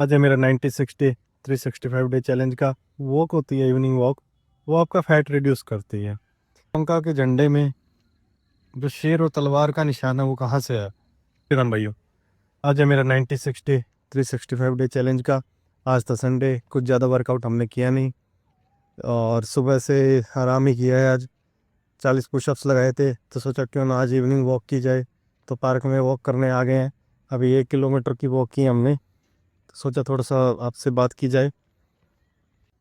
आज है मेरा 90 60 365 डे चैलेंज का वॉक होती है, इवनिंग वॉक। वो आपका फैट रिड्यूस करती है। श्रीलंका के झंडे में जो शेर और तलवार का निशान है वो कहाँ से है? किरण भाइयों, आज है मेरा 90 60 365 डे चैलेंज का। आज था संडे, कुछ ज़्यादा वर्कआउट हमने किया नहीं और सुबह से आराम ही किया है। आज 40 पुशअप्स लगाए थे तो सोचा क्यों ना आज इवनिंग वॉक की जाए। तो पार्क में वॉक करने आ गए हैं। अभी 1 किलोमीटर की वॉक की हमने, तो सोचा थोड़ा सा आपसे बात की जाए।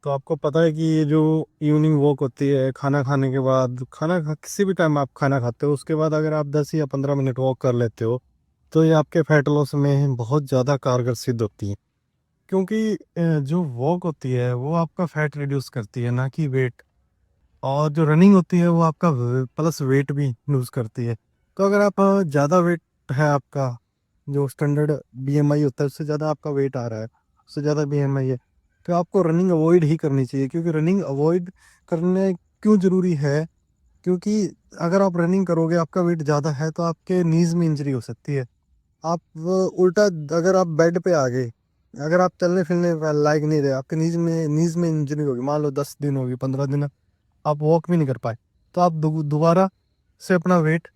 तो आपको पता है कि ये जो इवनिंग वॉक होती है, खाना खाने के बाद, किसी भी टाइम आप खाना खाते हो उसके बाद अगर आप 10 या 15 मिनट वॉक कर लेते हो तो ये आपके फैट लॉस में बहुत ज़्यादा कारगर सिद्ध होती है। क्योंकि जो वॉक होती है वो आपका फैट रिड्यूस करती है, ना कि वेट। और जो रनिंग होती है वो आपका प्लस वेट भी लूज करती है। तो अगर आप ज़्यादा वेट है आपका, जो स्टैंडर्ड बीएमआई होता है उससे ज़्यादा आपका वेट आ रहा है, उससे ज़्यादा बीएमआई है, तो आपको रनिंग अवॉइड ही करनी चाहिए। क्योंकि रनिंग अवॉइड करने क्यों ज़रूरी है? क्योंकि अगर आप रनिंग करोगे, आपका वेट ज़्यादा है तो आपके नीज में इंजरी हो सकती है। आप उल्टा, अगर आप बेड पे आ गए, अगर आप चलने फिरने लायक नहीं रहे, आपके नीज में इंजरी होगी, मान लो 10 दिन होगी, 15 दिन आप वॉक भी नहीं कर पाए, तो आप दोबारा से अपना वेट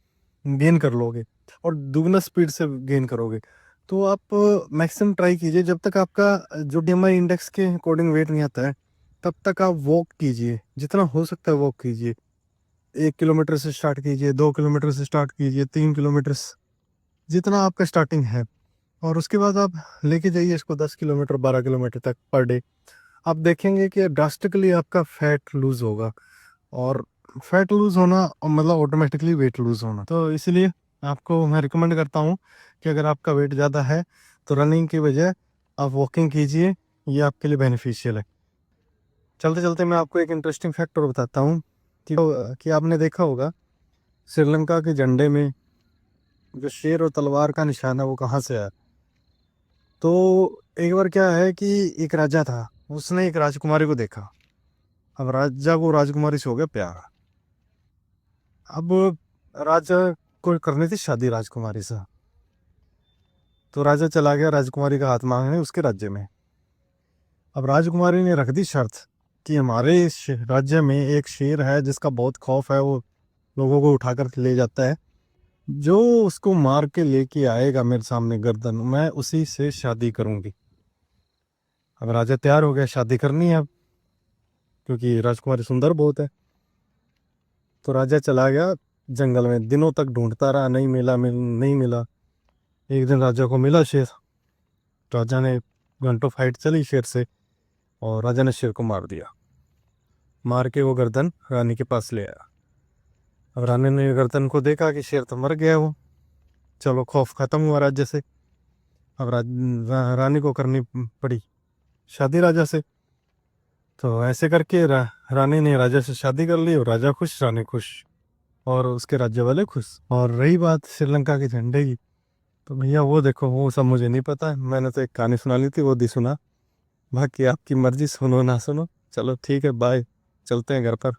गेन कर लोगे और दुगना स्पीड से गेन करोगे। तो आप मैक्सिमम ट्राई कीजिए, जब तक आपका जो बीएमआई इंडेक्स के अकॉर्डिंग वेट नहीं आता है तब तक आप वॉक कीजिए, जितना हो सकता है वॉक कीजिए। 1 किलोमीटर से स्टार्ट कीजिए, 2 किलोमीटर से स्टार्ट कीजिए, 3 किलोमीटर, जितना आपका स्टार्टिंग है। और उसके बाद आप लेके जाइए इसको 10 किलोमीटर, 12 किलोमीटर तक पर डे। आप देखेंगे कि ड्रास्टिकली आपका फैट लूज होगा। और फैट लूज होना मतलब ऑटोमेटिकली वेट लूज होना। तो इसलिए आपको मैं रिकमेंड करता हूँ कि अगर आपका वेट ज़्यादा है तो रनिंग की बजाय आप वॉकिंग कीजिए, ये आपके लिए बेनिफिशियल है। चलते चलते मैं आपको एक इंटरेस्टिंग फैक्टर बताता हूँ कि आपने देखा होगा श्रीलंका के झंडे में जो शेर और तलवार का निशान है वो कहाँ से है। तो एक बार क्या है कि एक राजा था, उसने एक राजकुमारी को देखा। अब राजा को राजकुमारी से हो गया प्यार। अब राजा को करनी थी शादी राजकुमारी से। तो राजा चला गया राजकुमारी का हाथ मांगने उसके राज्य में। अब राजकुमारी ने रख दी शर्त कि हमारे इस राज्य में एक शेर है जिसका बहुत खौफ है, वो लोगों को उठाकर ले जाता है। जो उसको मार के लेके आएगा मेरे सामने गर्दन, मैं उसी से शादी करूंगी। अब राजा तैयार हो गया, शादी करनी है अब, क्योंकि राजकुमारी सुंदर बहुत है। तो राजा चला गया जंगल में, दिनों तक ढूंढता रहा, नहीं मिला, नहीं मिला। एक दिन राजा को मिला शेर। राजा ने, घंटों फाइट चली शेर से, और राजा ने शेर को मार दिया। मार के वो गर्दन रानी के पास ले आया। अब रानी ने गर्दन को देखा कि शेर तो मर गया वो, चलो खौफ खत्म हुआ राज्य से। अब रानी को करनी पड़ी शादी राजा से। तो ऐसे करके रानी ने राजा से शादी कर ली, और राजा खुश, रानी खुश, और उसके राज्य वाले खुश। और रही बात श्रीलंका के झंडे की, तो भैया वो देखो, वो सब मुझे नहीं पता है, मैंने तो एक कहानी सुना ली थी, वो दी सुना। बाकी आपकी मर्जी, सुनो ना सुनो। चलो ठीक है, बाय, चलते हैं घर पर।